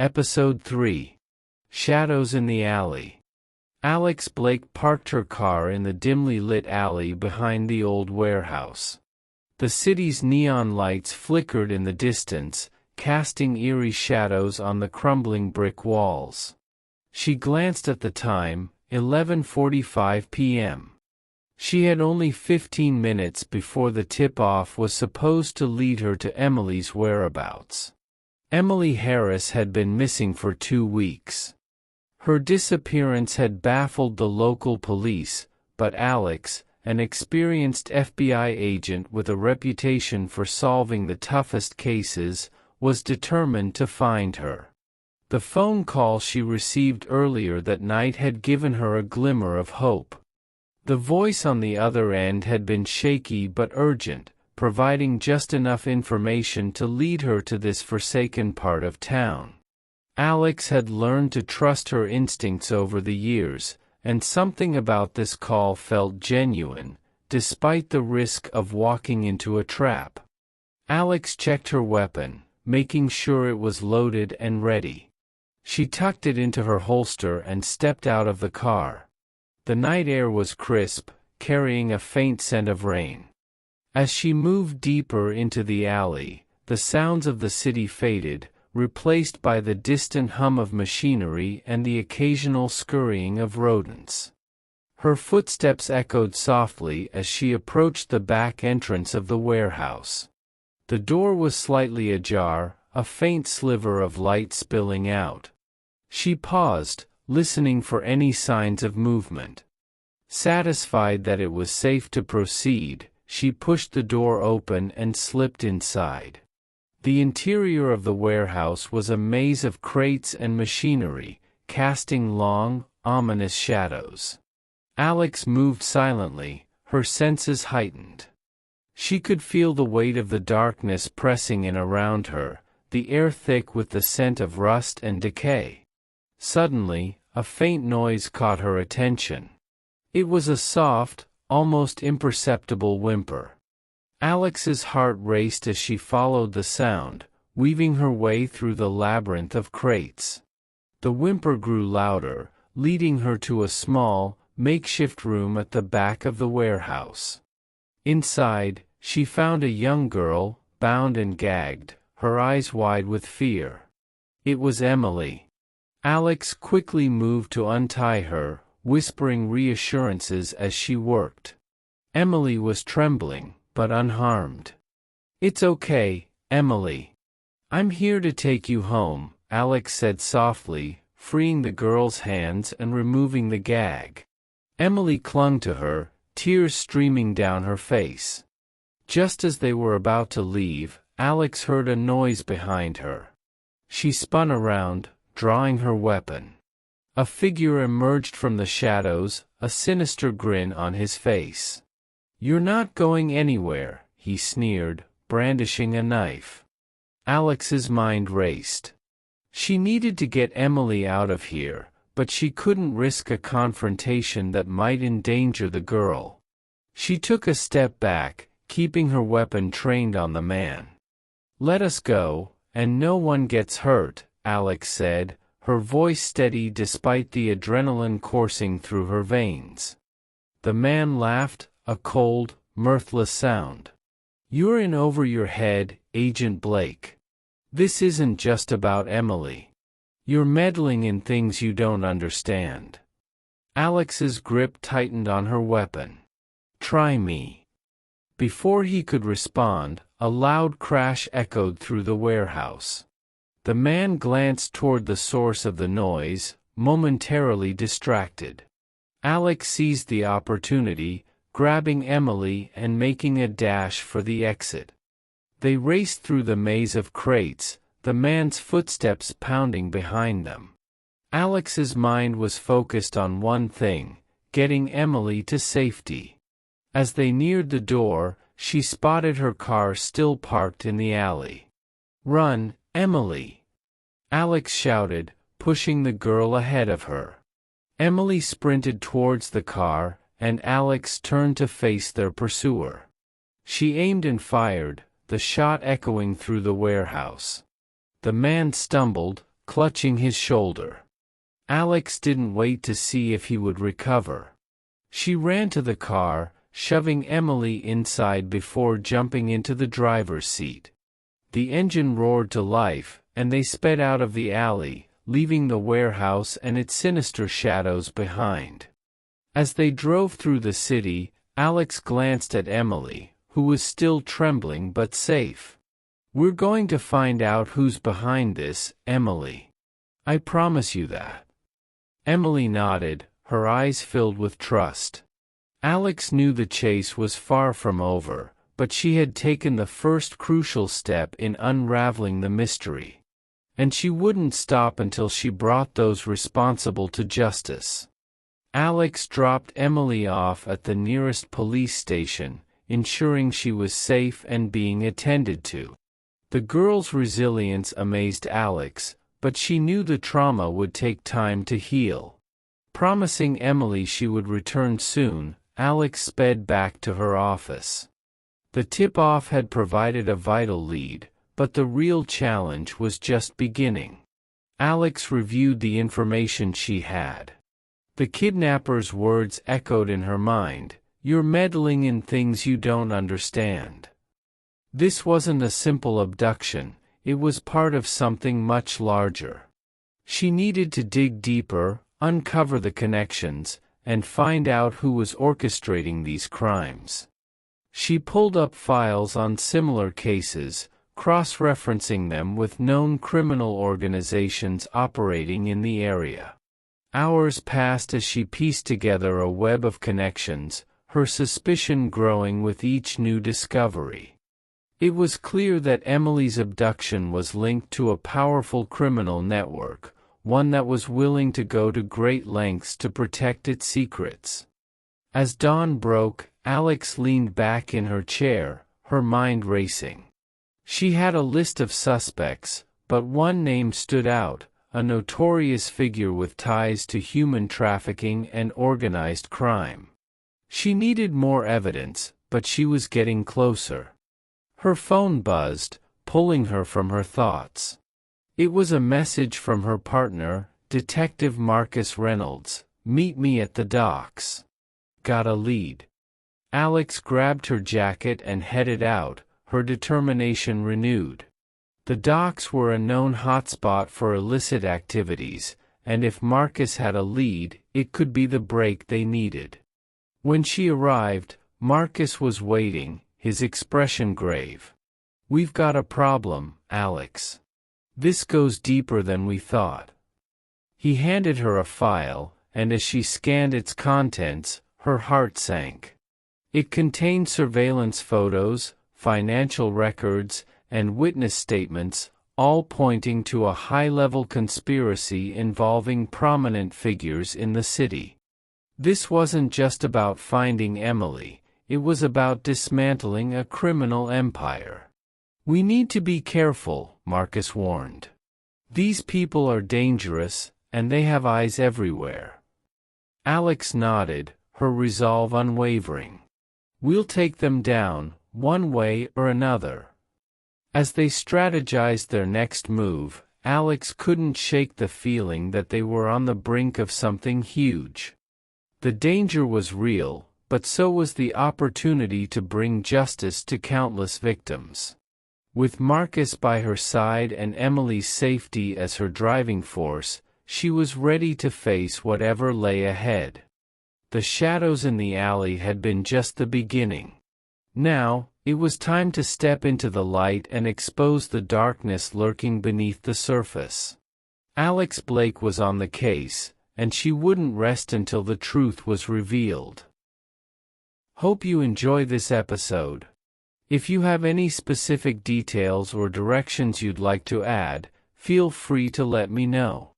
Episode 3. Shadows in the Alley. Alex Blake parked her car in the dimly lit alley behind the old warehouse. The city's neon lights flickered in the distance, casting eerie shadows on the crumbling brick walls. She glanced at the time, 11:45 p.m. She had only 15 minutes before the tip-off was supposed to lead her to Emily's whereabouts. Emily Harris had been missing for 2 weeks. Her disappearance had baffled the local police, but Alex, an experienced FBI agent with a reputation for solving the toughest cases, was determined to find her. The phone call she received earlier that night had given her a glimmer of hope. The voice on the other end had been shaky but urgent, providing just enough information to lead her to this forsaken part of town. Alex had learned to trust her instincts over the years, and something about this call felt genuine, despite the risk of walking into a trap. Alex checked her weapon, making sure it was loaded and ready. She tucked it into her holster and stepped out of the car. The night air was crisp, carrying a faint scent of rain. As she moved deeper into the alley, the sounds of the city faded, replaced by the distant hum of machinery and the occasional scurrying of rodents. Her footsteps echoed softly as she approached the back entrance of the warehouse. The door was slightly ajar, a faint sliver of light spilling out. She paused, listening for any signs of movement. Satisfied that it was safe to proceed, she pushed the door open and slipped inside. The interior of the warehouse was a maze of crates and machinery, casting long, ominous shadows. Alex moved silently, her senses heightened. She could feel the weight of the darkness pressing in around her, the air thick with the scent of rust and decay. Suddenly, a faint noise caught her attention. It was a soft, almost imperceptible whimper. Alex's heart raced as she followed the sound, weaving her way through the labyrinth of crates. The whimper grew louder, leading her to a small, makeshift room at the back of the warehouse. Inside, she found a young girl, bound and gagged, her eyes wide with fear. It was Emily. Alex quickly moved to untie her, whispering reassurances as she worked. Emily was trembling, but unharmed. "It's okay, Emily. I'm here to take you home," Alex said softly, freeing the girl's hands and removing the gag. Emily clung to her, tears streaming down her face. Just as they were about to leave, Alex heard a noise behind her. She spun around, drawing her weapon. A figure emerged from the shadows, a sinister grin on his face. "You're not going anywhere," he sneered, brandishing a knife. Alex's mind raced. She needed to get Emily out of here, but she couldn't risk a confrontation that might endanger the girl. She took a step back, keeping her weapon trained on the man. "Let us go, and no one gets hurt," Alex said, her voice steady despite the adrenaline coursing through her veins. The man laughed, a cold, mirthless sound. "You're in over your head, Agent Blake. This isn't just about Emily. You're meddling in things you don't understand." Alex's grip tightened on her weapon. "Try me." Before he could respond, a loud crash echoed through the warehouse. The man glanced toward the source of the noise, momentarily distracted. Alex seized the opportunity, grabbing Emily and making a dash for the exit. They raced through the maze of crates, the man's footsteps pounding behind them. Alex's mind was focused on one thing: getting Emily to safety. As they neared the door, she spotted her car still parked in the alley. "Run, Emily!" Alex shouted, pushing the girl ahead of her. Emily sprinted towards the car, and Alex turned to face their pursuer. She aimed and fired, the shot echoing through the warehouse. The man stumbled, clutching his shoulder. Alex didn't wait to see if he would recover. She ran to the car, shoving Emily inside before jumping into the driver's seat. The engine roared to life, and they sped out of the alley, leaving the warehouse and its sinister shadows behind. As they drove through the city, Alex glanced at Emily, who was still trembling but safe. "We're going to find out who's behind this, Emily. I promise you that." Emily nodded, her eyes filled with trust. Alex knew the chase was far from over, but she had taken the first crucial step in unraveling the mystery. And she wouldn't stop until she brought those responsible to justice. Alex dropped Emily off at the nearest police station, ensuring she was safe and being attended to. The girl's resilience amazed Alex, but she knew the trauma would take time to heal. Promising Emily she would return soon, Alex sped back to her office. The tip-off had provided a vital lead, but the real challenge was just beginning. Alex reviewed the information she had. The kidnapper's words echoed in her mind, "You're meddling in things you don't understand." This wasn't a simple abduction, it was part of something much larger. She needed to dig deeper, uncover the connections, and find out who was orchestrating these crimes. She pulled up files on similar cases, cross-referencing them with known criminal organizations operating in the area. Hours passed as she pieced together a web of connections, her suspicion growing with each new discovery. It was clear that Emily's abduction was linked to a powerful criminal network, one that was willing to go to great lengths to protect its secrets. As dawn broke, Alex leaned back in her chair, her mind racing. She had a list of suspects, but one name stood out, a notorious figure with ties to human trafficking and organized crime. She needed more evidence, but she was getting closer. Her phone buzzed, pulling her from her thoughts. It was a message from her partner, Detective Marcus Reynolds. "Meet me at the docks. Got a lead." Alex grabbed her jacket and headed out, her determination renewed. The docks were a known hotspot for illicit activities, and if Marcus had a lead, it could be the break they needed. When she arrived, Marcus was waiting, his expression grave. "We've got a problem, Alex. This goes deeper than we thought." He handed her a file, and as she scanned its contents, her heart sank. It contained surveillance photos, financial records, and witness statements, all pointing to a high-level conspiracy involving prominent figures in the city. This wasn't just about finding Emily, it was about dismantling a criminal empire. "We need to be careful," Marcus warned. "These people are dangerous, and they have eyes everywhere." Alex nodded, her resolve unwavering. "We'll take them down, one way or another." As they strategized their next move, Alex couldn't shake the feeling that they were on the brink of something huge. The danger was real, but so was the opportunity to bring justice to countless victims. With Marcus by her side and Emily's safety as her driving force, she was ready to face whatever lay ahead. The shadows in the alley had been just the beginning. Now, it was time to step into the light and expose the darkness lurking beneath the surface. Alex Blake was on the case, and she wouldn't rest until the truth was revealed. Hope you enjoy this episode. If you have any specific details or directions you'd like to add, feel free to let me know.